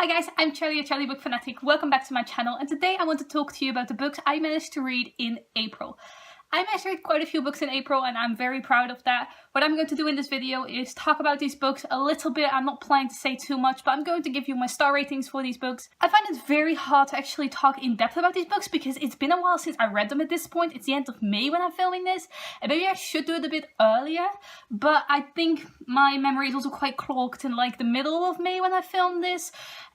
Hi guys, I'm Charlie, a Charlie Book Fanatic. Welcome back to my channel, and today I want to talk to you about the books I managed to read in April. I managed to read quite a few books in April and I'm very proud of that. What I'm going to do in this video is talk about these books a little bit. I'm not planning to say too much, but I'm going to give you my star ratings for these books. I find it very hard to actually talk in depth about these books because it's been a while since I read them at this point. It's the end of May when I'm filming this, and maybe I should do it a bit earlier, but I think my memory is also quite clogged in like the middle of May when I filmed this.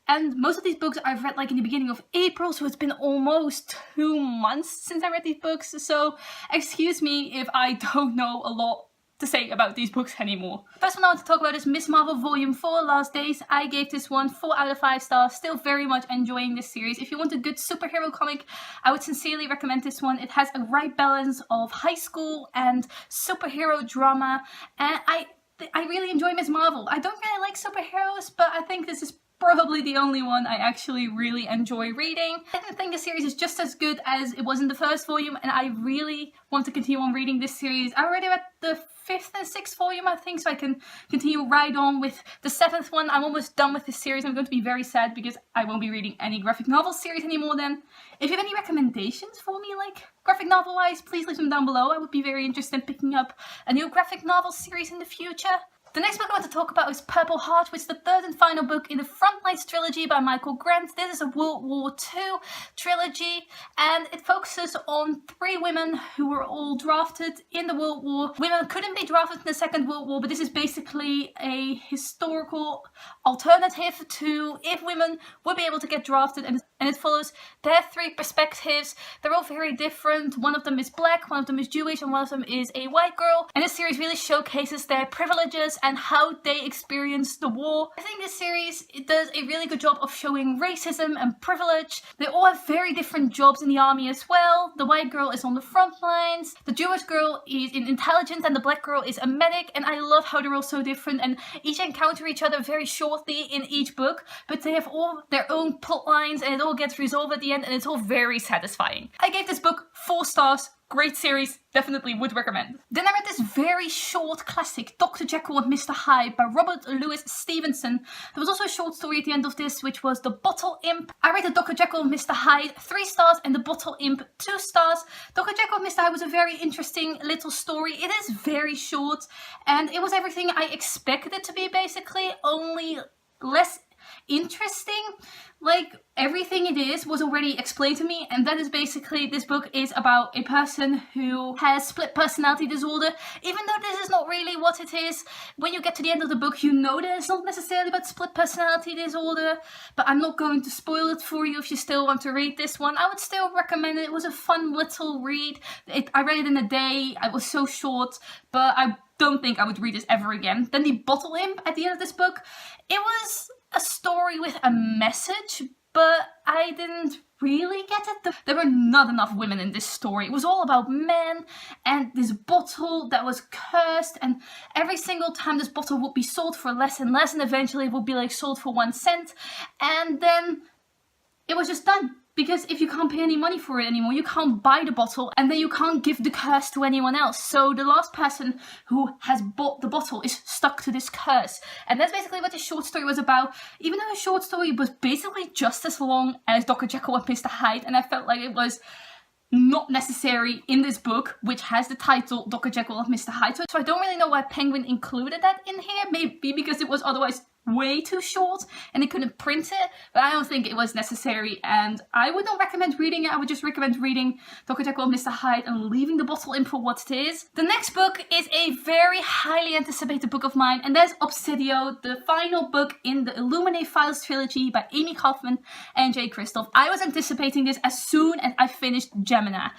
And most of these books I've read like in the beginning of April, so it's been almost 2 months since I read these books, so excuse me if I don't know a lot to say about these books anymore. First one I want to talk about is Ms. Marvel Volume 4, Last Days. I gave this one 4 out of 5 stars, still very much enjoying this series. If you want a good superhero comic, I would sincerely recommend this one. It has a right balance of high school and superhero drama, and I really enjoy Ms. Marvel. I don't really like superheroes, but I think this is probably the only one I actually really enjoy reading. I think the series is just as good as it was in the first volume, and I really want to continue on reading this series. I already read the 5th and 6th volume, I think, so I can continue right on with the 7th one. I'm almost done with this series. I'm going to be very sad because I won't be reading any graphic novel series anymore then. If you have any recommendations for me, like graphic novel wise, please leave them down below. I would be very interested in picking up a new graphic novel series in the future. The next book I want to talk about is Purple Heart, which is the 3rd and final book in the Frontlines trilogy by Michael Grant. This is a World War II trilogy, and it focuses on 3 women who were all drafted in the World War. Women couldn't be drafted in the Second World War, but this is basically a historical alternative to if women would be able to get drafted, and it follows their 3 perspectives. They're all very different. One of them is black, one of them is Jewish, and one of them is a white girl. And this series really showcases their privileges and how they experienced the war. I think this series, it does a really good job of showing racism and privilege. They all have very different jobs in the army as well. The white girl is on the front lines, the Jewish girl is in intelligence, and the black girl is a medic. And I love how they're all so different and each encounter each other very shortly in each book, but they have all their own plot lines and it all gets resolved at the end, and it's all very satisfying. I gave this book 4 stars. Great series, definitely would recommend. Then I read this very short classic, Dr. Jekyll and Mr Hyde by Robert Louis Stevenson. There was also a short story at the end of this, which was The Bottle Imp. I rated Dr. Jekyll and Mr Hyde 3 stars and The Bottle Imp 2 stars. Dr. Jekyll and Mr Hyde was a very interesting little story. It is very short, and it was everything I expected it to be, basically, only less interesting. Like, everything it is was already explained to me, and that is basically, this book is about a person who has split personality disorder. Even though this is not really what it is, when you get to the end of the book, you know that it's not necessarily about split personality disorder, but I'm not going to spoil it for you if you still want to read this one. I would still recommend it. It was a fun little read. I read it in a day. It was so short, but I don't think I would read this ever again. Then The Bottle Imp at the end of this book, it was a story with a message, but I didn't really get it. There were not enough women in this story. It was all about men and this bottle that was cursed, and every single time this bottle would be sold for less and less, and eventually it would be like sold for 1 cent, and then it was just done. Because if you can't pay any money for it anymore, you can't buy the bottle, and then you can't give the curse to anyone else. So the last person who has bought the bottle is stuck to this curse. And that's basically what this short story was about. Even though the short story was basically just as long as Dr. Jekyll and Mr Hyde, and I felt like it was not necessary in this book, which has the title Dr. Jekyll and Mr Hyde. So I don't really know why Penguin included that in here. Maybe because it was otherwise way too short and they couldn't print it, but I don't think it was necessary, and I would not recommend reading it. I would just recommend reading Dr. Jekyll and Mr Hyde and leaving The Bottle Imp for what it is. The next book is a very highly anticipated book of mine, and that's Obsidio, the final book in the Illuminate Files trilogy by Amie, Kaufman and Kristoff. I was anticipating this as soon as I finished Jemisin.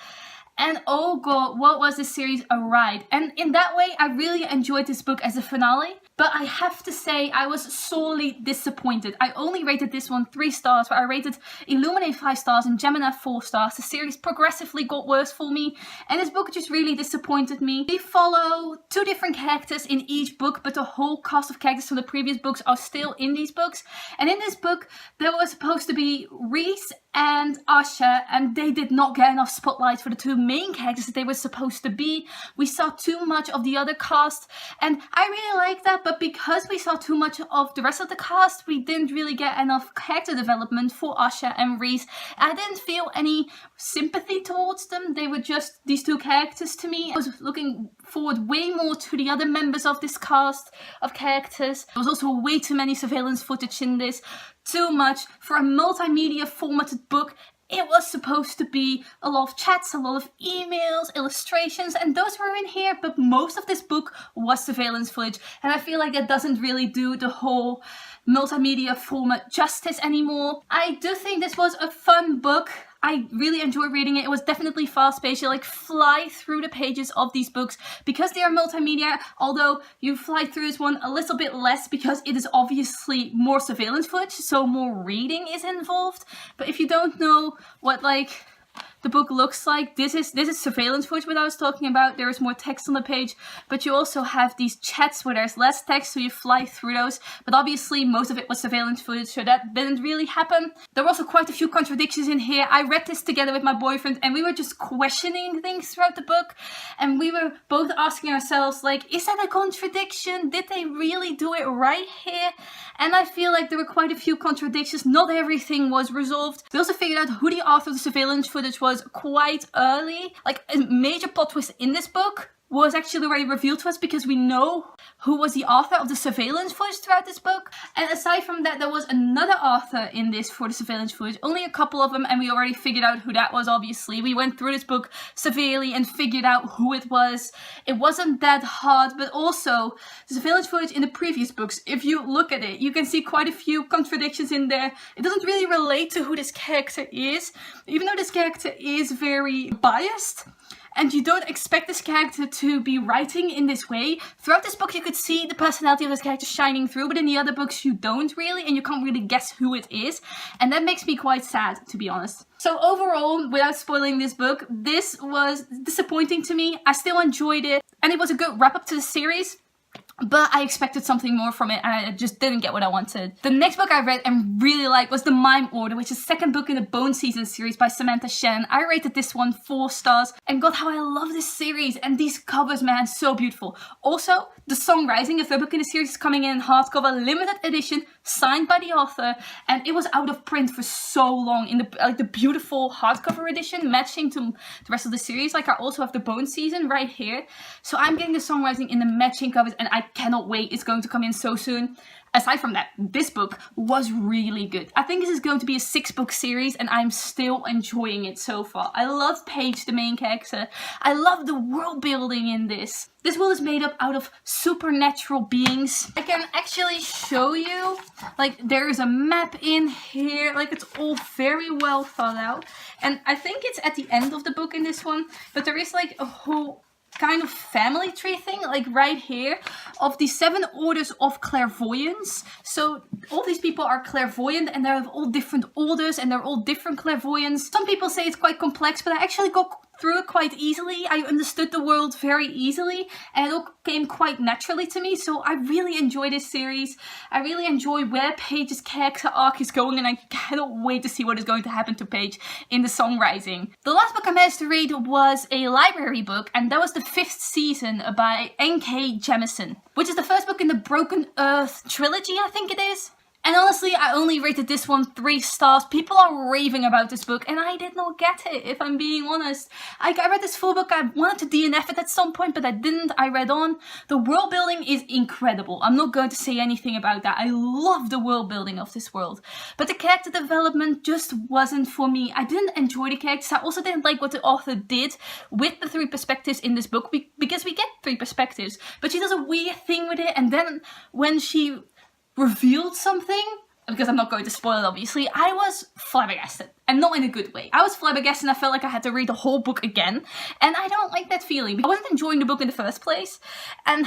And oh god, what was this series a ride. And in that way, I really enjoyed this book as a finale. But I have to say, I was sorely disappointed. I only rated this one 3 stars, but I rated Illuminate 5 stars and Jemisin 4 stars. The series progressively got worse for me, and this book just really disappointed me. We follow 2 different characters in each book, but the whole cast of characters from the previous books are still in these books. And in this book, there was supposed to be Reese and Asha, and they did not get enough spotlight for the 2 main characters that they were supposed to be. We saw too much of the other cast, and I really like that, but because we saw too much of the rest of the cast, we didn't really get enough character development for Asha and Reese. I didn't feel any sympathy towards them. They were just these two characters to me. I was looking forward way more to the other members of this cast of characters. There was also way too many surveillance footage in this. Too much for a multimedia formatted book. It was supposed to be a lot of chats, a lot of emails, illustrations, and those were in here, but most of this book was surveillance footage, and I feel like that doesn't really do the whole multimedia format justice anymore. I do think this was a fun book. I really enjoyed reading it. It was definitely fast-paced. You like fly through the pages of these books because they are multimedia, although you fly through this one a little bit less because it is obviously more surveillance footage, so more reading is involved. But if you don't know what like the book looks like, this is surveillance footage what I was talking about. There is more text on the page, but you also have these chats where there's less text, so you fly through those. But obviously most of it was surveillance footage, so that didn't really happen. There were also quite a few contradictions in here. I read this together with my boyfriend and we were just questioning things throughout the book, and we were both asking ourselves like, is that a contradiction? Did they really do it right here? And I feel like there were quite a few contradictions. Not everything was resolved. We also figured out who the author of the surveillance footage was quite early. Like a major plot twist in this book was actually already revealed to us because we know who was the author of the surveillance footage throughout this book. And aside from that, there was another author in this for the surveillance footage, only a couple of them, and we already figured out who that was. Obviously we went through this book severely and figured out who it was. It wasn't that hard, but also the surveillance footage in the previous books, if you look at it, you can see quite a few contradictions in there. It doesn't really relate to who this character is, even though this character is very biased. And you don't expect this character to be writing in this way. Throughout this book you could see the personality of this character shining through, but in the other books you don't really, and you can't really guess who it is. And that makes me quite sad, to be honest. So overall, without spoiling this book, this was disappointing to me. I still enjoyed it, and it was a good wrap up to the series. But I expected something more from it and I just didn't get what I wanted. The next book I read and really liked was the Mime Order, which is the second book in the Bone Season series by Samantha Shannon. I rated this one 4 stars, and God, how I love this series, and these covers, man, so beautiful. Also, The Song Rising, the third book in the series, is coming in hardcover, limited edition, signed by the author, and it was out of print for so long in the beautiful hardcover edition, matching to the rest of the series. Like I also have the Bone Season right here. So I'm getting The Song Rising in the matching covers, and I cannot wait. It's going to come in so soon. Aside from that, this book was really good. I think this is going to be a 6-book series and I'm still enjoying it so far. I love Paige, the main character. I love the world building in this. This world is made up out of supernatural beings. I can actually show you, like there is a map in here, like it's all very well thought out. And I think it's at the end of the book in this one, but there is like a whole kind of family tree thing, like right here, of the 7 orders of clairvoyance. So all these people are clairvoyant and they have all different orders and they're all different clairvoyants. Some people say it's quite complex, but I actually got through it quite easily. I understood the world very easily and it all came quite naturally to me. So I really enjoy this series. I really enjoy where Paige's character arc is going, and I cannot wait to see what is going to happen to Paige in The Song Rising. The last book I managed to read was a library book, and that was the 5th season by N.K. Jemisin, which is the first book in the Broken Earth trilogy, I think it is. And honestly, I only rated this one 3 stars. People are raving about this book, and I did not get it, if I'm being honest. I read this full book. I wanted to DNF it at some point, but I didn't. I read on. The world building is incredible. I'm not going to say anything about that. I love the world building of this world. But the character development just wasn't for me. I didn't enjoy the characters. I also didn't like what the author did with the 3 perspectives in this book, because we get 3 perspectives. But she does a weird thing with it, and then when she revealed something, because I'm not going to spoil it obviously, I was flabbergasted, and not in a good way. I was flabbergasted and I felt like I had to read the whole book again, and I don't like that feeling. I wasn't enjoying the book in the first place, and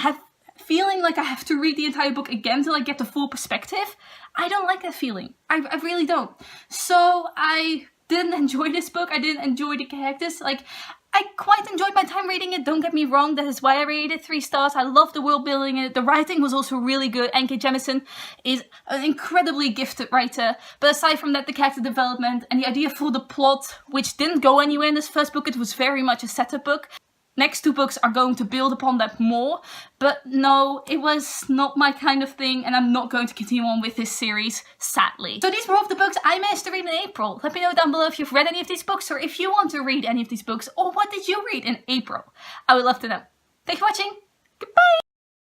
feeling like I have to read the entire book again till I get the full perspective. I don't like that feeling. I really don't. So I didn't enjoy this book. I didn't enjoy the characters. Like, I quite enjoyed my time reading it, don't get me wrong, that is why I rated it 3 stars. I love the world building in it. The writing was also really good. N.K. Jemisin is an incredibly gifted writer, but aside from that, the character development and the idea for the plot, which didn't go anywhere in this first book, it was very much a setup book. next two books are going to build upon that more. But no, it was not my kind of thing, and I'm not going to continue on with this series, sadly. So these were all of the books I managed to read in April. Let me know down below if you've read any of these books, or if you want to read any of these books, or what did you read in April? I would love to know. Thanks for watching. Goodbye!